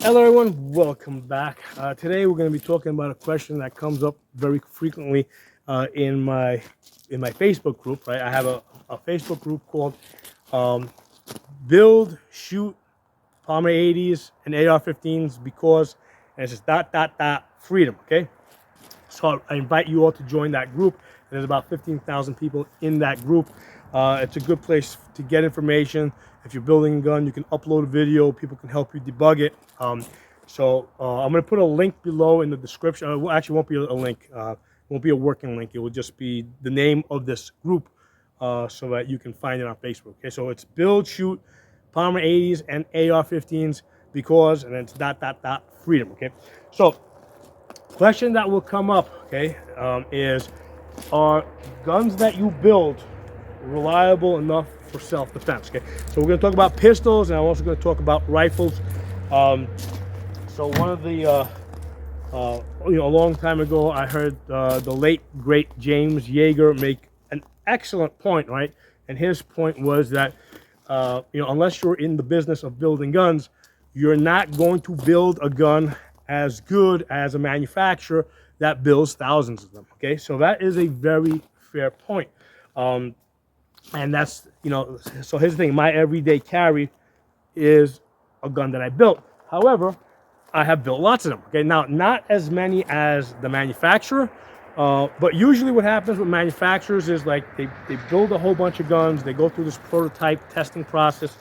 Hello, everyone. Welcome back. Today, we're going to be talking about a question that comes up very frequently in my Facebook group. Right, I have a Facebook group called um, "Build, Shoot, Palmer 80s and AR-15s because," and it's just freedom. Okay, so I invite you all to join that group. There's about 15,000 people in that group. It's a good place to get information. If you're building a gun, you can upload a video. People can help you debug it. I'm going to put a link below in the description. It actually won't be a link. It won't be a working link. It will just be the name of this group so that you can find it on Facebook. Okay, so it's Build, Shoot, Palmer 80s and AR-15s because, and then it's freedom. Okay, so question that will come up, okay, is are guns that you build reliable enough for self-defense? Okay, so we're going to talk about pistols, and I'm also going to talk about rifles. Um, so one of the, a long time ago, I heard the late great James Yeager make an excellent point, right? And his point was that unless you're in the business of building guns, you're not going to build a gun as good as a manufacturer that builds thousands of them. Okay, so that is a very fair point. Um, and that's, so here's the thing: my everyday carry is a gun that I built. However, I have built lots of them. Okay, now not as many as the manufacturer, but usually what happens with manufacturers is like they build a whole bunch of guns, they go through this prototype testing process,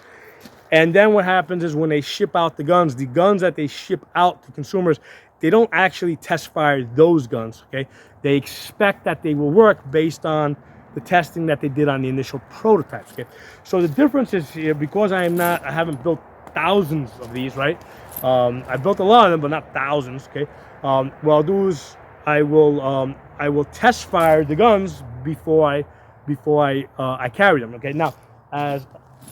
and then what happens is when they ship out the guns that they ship out to consumers, they don't actually test fire those guns. Okay, they expect that they will work based on the testing that they did on the initial prototypes. Okay, so the difference is here because I haven't built thousands of these, right? I built a lot of them, but not thousands. Okay, what I'll do is I will test fire the guns before I carry them. Okay, now as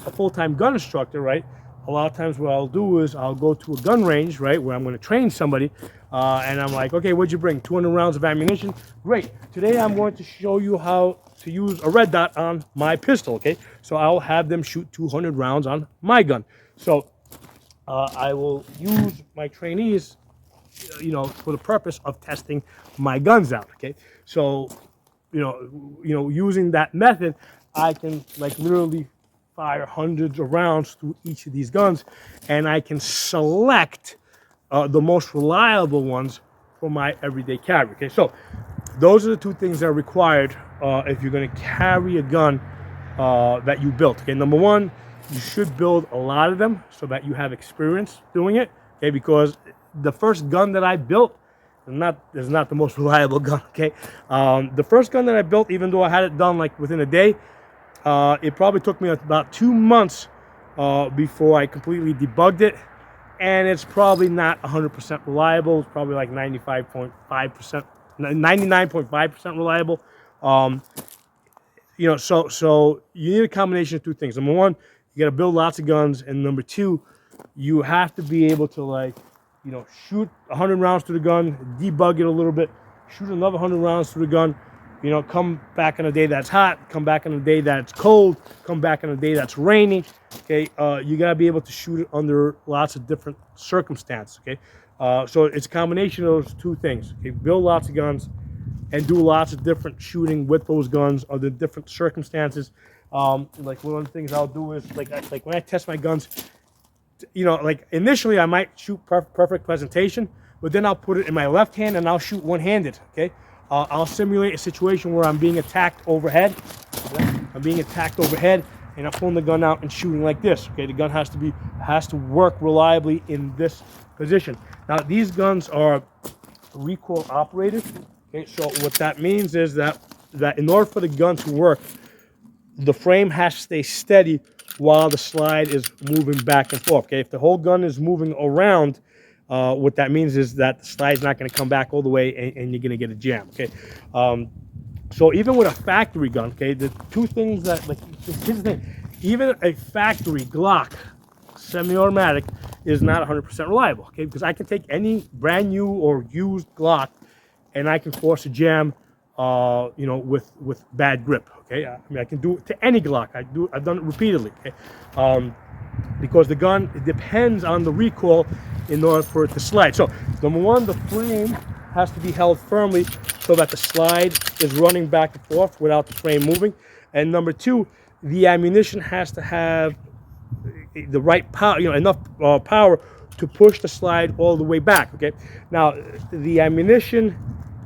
a full-time gun instructor, right? A lot of times what I'll do is I'll go to a gun range, right, where I'm going to train somebody, and I'm like, okay, what'd you bring? 200 rounds of ammunition? Great. Today I'm going to show you how to use a red dot on my pistol, okay? So I'll have them shoot 200 rounds on my gun. So I will use my trainees, for the purpose of testing my guns out, okay? So, using that method, I can like literally fire hundreds of rounds through each of these guns, and I can select the most reliable ones for my everyday carry. Okay, so those are the two things that are required if you're going to carry a gun that you built. Okay, number one, you should build a lot of them so that you have experience doing it. Okay, because the first gun that I built is not the most reliable gun. Okay, the first gun that I built, even though I had it done like within a day, it probably took me about 2 months before I completely debugged it, and it's probably not 100% reliable. It's probably like 95.5%, 99.5% reliable. Um, so you need a combination of two things. Number one, you got to build lots of guns, and number two, you have to be able to shoot 100 rounds to the gun, debug it a little bit, shoot another 100 rounds to the gun. Come back on a day that's hot, come back on a day that's cold, come back on a day that's rainy. Okay, you gotta be able to shoot it under lots of different circumstances. Okay, so it's a combination of those two things. Okay, build lots of guns and do lots of different shooting with those guns under different circumstances. Like one of the things I'll do is like when I test my guns, like initially I might shoot perfect presentation, but then I'll put it in my left hand and I'll shoot one-handed. Okay, I'll simulate a situation where I'm being attacked overhead. I'm being attacked overhead, and I'm pulling the gun out and shooting like this. Okay, the gun has to work reliably in this position. Now these guns are recoil operated. Okay, so what that means is that in order for the gun to work, the frame has to stay steady while the slide is moving back and forth. Okay, if the whole gun is moving around, what that means is that the slide's not going to come back all the way, and you're going to get a jam. Okay, so even with a factory gun, okay, the two things that here's the thing: even a factory Glock semi-automatic is not 100% reliable. Okay, because I can take any brand new or used Glock, and I can force a jam, with bad grip. Okay, I mean I can do it to any Glock. I've done it repeatedly. Okay, because the gun, it depends on the recoil in order for it to slide. So number one, the frame has to be held firmly so that the slide is running back and forth without the frame moving. And number two, the ammunition has to have the right power, enough power to push the slide all the way back. Okay. Now, the ammunition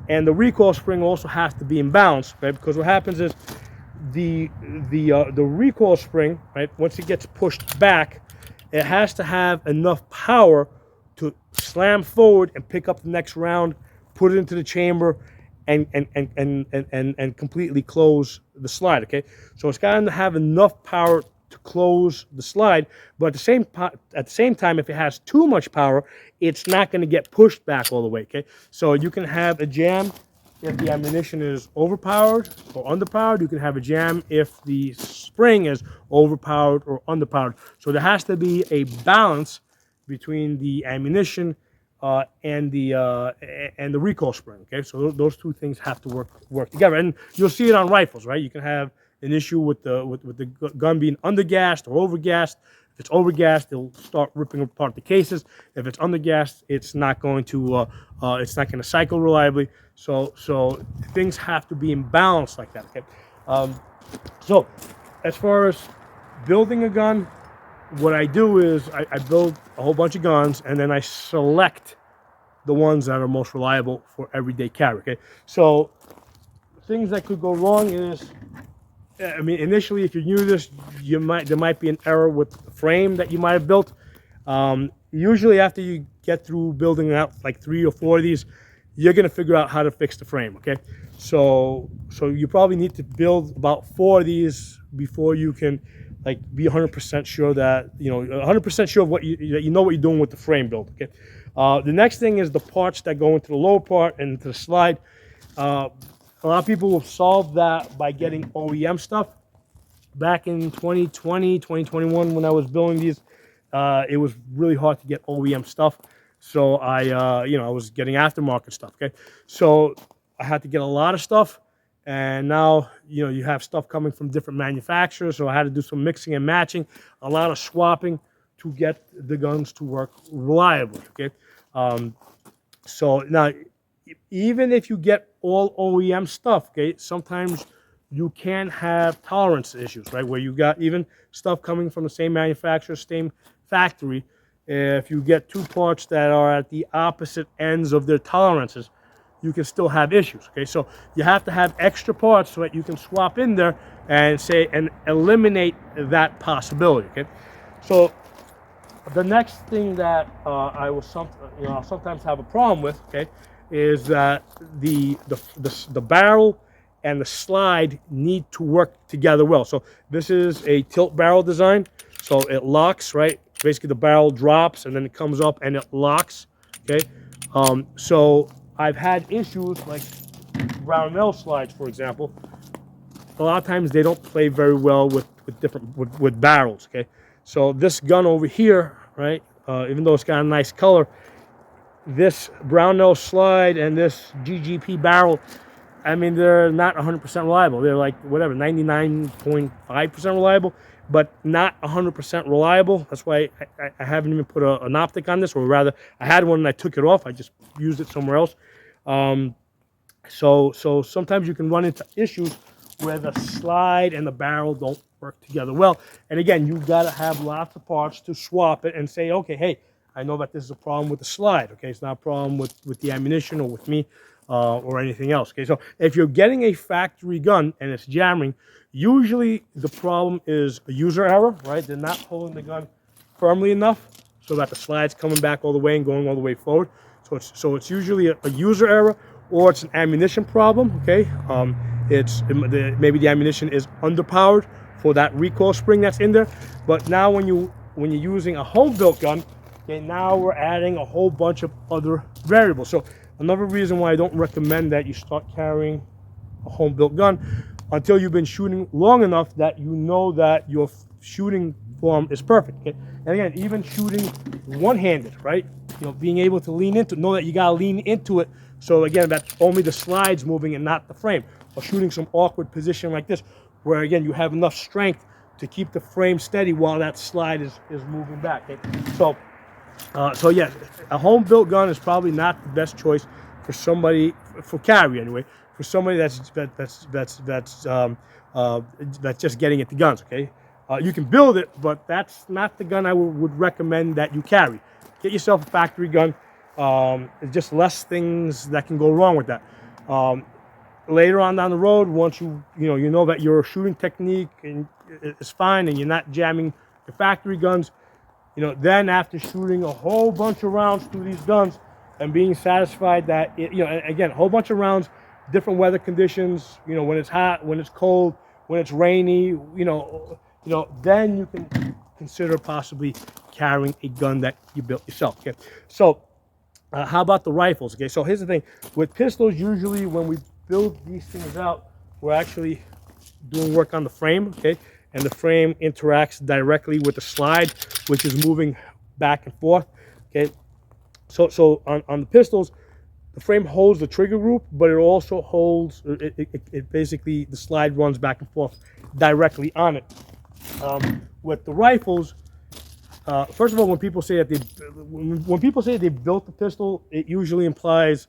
and the recoil spring also has to be in balance, right? Because what happens is the recoil spring, right, once it gets pushed back, it has to have enough power to slam forward and pick up the next round, put it into the chamber, and completely close the slide. Okay, so it's got to have enough power to close the slide, but at the same time, if it has too much power, it's not going to get pushed back all the way. Okay, so you can have a jam if the ammunition is overpowered or underpowered. You can have a jam if the spring is overpowered or underpowered. So there has to be a balance between the ammunition and the recoil spring. Okay, so those two things have to work together, and you'll see it on rifles, right? You can have an issue with the gun being undergassed or overgassed. If it's overgassed, it'll start ripping apart the cases. If it's undergassed, it's not going to cycle reliably. So things have to be in balance like that. Okay. So as far as building a gun, what I do is I build a whole bunch of guns, and then I select the ones that are most reliable for everyday carry. Okay. So things that could go wrong is, I mean, initially, if you're new to this, there might be an error with the frame that you might have built. Usually, after you get through building out like 3 or 4 of these, you're going to figure out how to fix the frame. Okay, so you probably need to build about 4 of these before you can like be 100% sure that 100% sure of what you know what you're doing with the frame build. Okay, the next thing is the parts that go into the lower part and into the slide. A lot of people will solve that by getting OEM stuff. Back in 2020, 2021, when I was building these, it was really hard to get OEM stuff. So I was getting aftermarket stuff. Okay, so I had to get a lot of stuff, and now you have stuff coming from different manufacturers. So I had to do some mixing and matching, a lot of swapping to get the guns to work reliably. Okay, so now, even if you get all OEM stuff, okay, sometimes you can have tolerance issues, right? Where you got even stuff coming from the same manufacturer, same factory. If you get 2 parts that are at the opposite ends of their tolerances, you can still have issues, okay? So you have to have extra parts so that you can swap in there and eliminate that possibility, okay? So the next thing that I'll sometimes have a problem with, okay, is that the barrel and the slide need to work together well. So this is a tilt barrel design, so it locks, right? Basically the barrel drops and then it comes up and it locks. Okay, so I've had issues like Brownell slides, for example. A lot of times they don't play very well with barrels. Okay, so this gun over here, right? Even though it's got a nice color, this Brownell slide and this GGP barrel, I mean, they're not 100% reliable. They're like, whatever, 99.5% reliable, but not 100% reliable. That's why I haven't even put an optic on this, or rather, I had one and I took it off. I just used it somewhere else. So sometimes you can run into issues where the slide and the barrel don't work together well. And again, you've got to have lots of parts to swap it and say, okay, hey, I know that this is a problem with the slide. Okay, it's not a problem with the ammunition or with me or anything else. Okay, so if you're getting a factory gun and it's jamming, usually the problem is a user error, right? They're not holding the gun firmly enough so that the slide's coming back all the way and going all the way forward. So it's usually a user error, or it's an ammunition problem. Okay, maybe the ammunition is underpowered for that recoil spring that's in there. But now when you're using a home built gun, okay, now we're adding a whole bunch of other variables. So another reason why I don't recommend that you start carrying a home built gun until you've been shooting long enough that you know that your shooting form is perfect. Okay? And again, even shooting one-handed, right? Being able to lean into, know that you gotta lean into it. So again, that's only the slides moving and not the frame. Or shooting some awkward position like this, where again, you have enough strength to keep the frame steady while that slide is moving back. Okay? So So yeah, a home built gun is probably not the best choice for somebody, for carry anyway, for somebody that's just getting into guns. Okay, you can build it, but that's not the gun I would recommend that you carry. Get yourself a factory gun. There's just less things that can go wrong with that. Um, Later on down the road, once you know that your shooting technique is fine and you're not jamming your factory guns, then after shooting a whole bunch of rounds through these guns and being satisfied that again, a whole bunch of rounds, different weather conditions, when it's hot, when it's cold, when it's rainy, then you can consider possibly carrying a gun that you built yourself. Okay, so how about the rifles? Okay, so here's the thing: with pistols, usually when we build these things out, we're actually doing work on the frame. Okay, and the frame interacts directly with the slide, which is moving back and forth. Okay, so on the pistols, the frame holds the trigger group, but it also holds it basically the slide runs back and forth directly on it. With the rifles, first of all, when people say that they built the pistol, it usually implies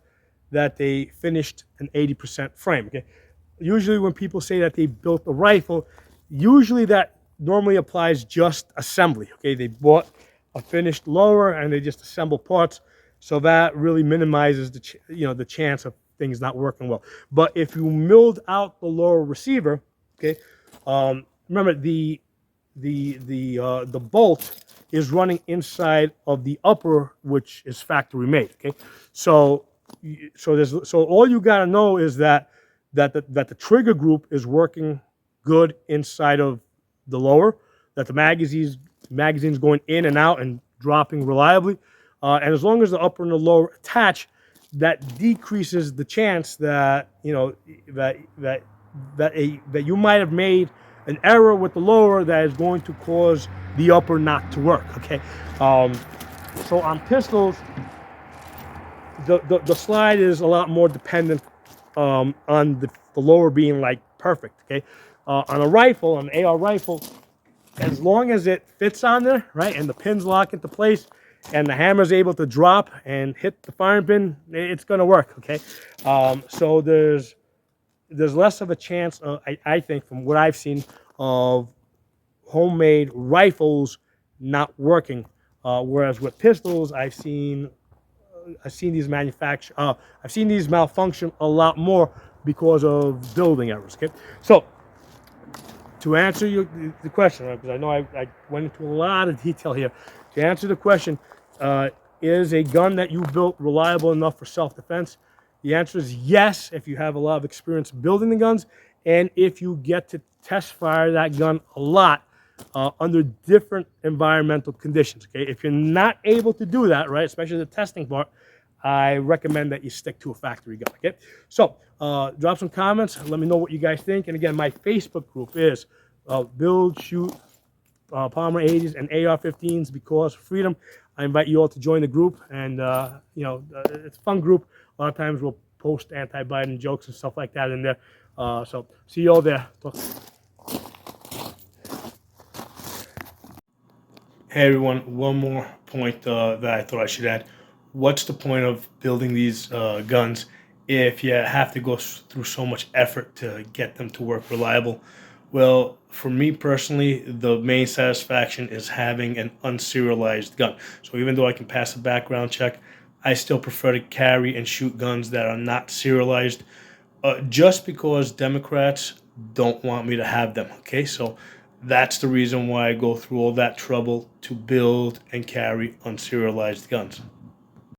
that they finished an 80% frame. Okay, usually when people say that they built a rifle, usually that normally applies just assembly. Okay, they bought a finished lower and they just assemble parts, so that really minimizes the chance of things not working well. But if you milled out the lower receiver, okay, remember the bolt is running inside of the upper, which is factory made. Okay, so all you got to know is that the trigger group is working good inside of the lower, that the magazine's going in and out and dropping reliably, and as long as the upper and the lower attach, that decreases the chance that that you might have made an error with the lower that is going to cause the upper not to work. Okay, so on pistols, the slide is a lot more dependent on the lower being like perfect. Okay, on a rifle, an AR rifle, as long as it fits on there, right, and the pins lock into place, and the hammer's able to drop and hit the firing pin, it's going to work. Okay, so there's less of a chance, I think, from what I've seen, of homemade rifles not working. Whereas with pistols, I've seen these I've seen these malfunction a lot more because of building errors. Okay, so to answer the question, right, because I know I went into a lot of detail here. To answer the question, is a gun that you built reliable enough for self-defense? The answer is yes, if you have a lot of experience building the guns, and if you get to test fire that gun a lot under different environmental conditions. Okay, if you're not able to do that, right, especially the testing part, I recommend that you stick to a factory gun. Okay, so drop some comments. Let me know what you guys think. And again, my Facebook group is Build, Shoot, Palmer 80s and AR-15s because of freedom. I invite you all to join the group, and it's a fun group. A lot of times we'll post anti-Biden jokes and stuff like that in there. So see you all there. Hey everyone, one more point that I thought I should add. What's the point of building these guns if you have to go through so much effort to get them to work reliable? Well, for me personally, the main satisfaction is having an unserialized gun. So even though I can pass a background check, I still prefer to carry and shoot guns that are not serialized, just because Democrats don't want me to have them. Okay, so that's the reason why I go through all that trouble to build and carry unserialized guns.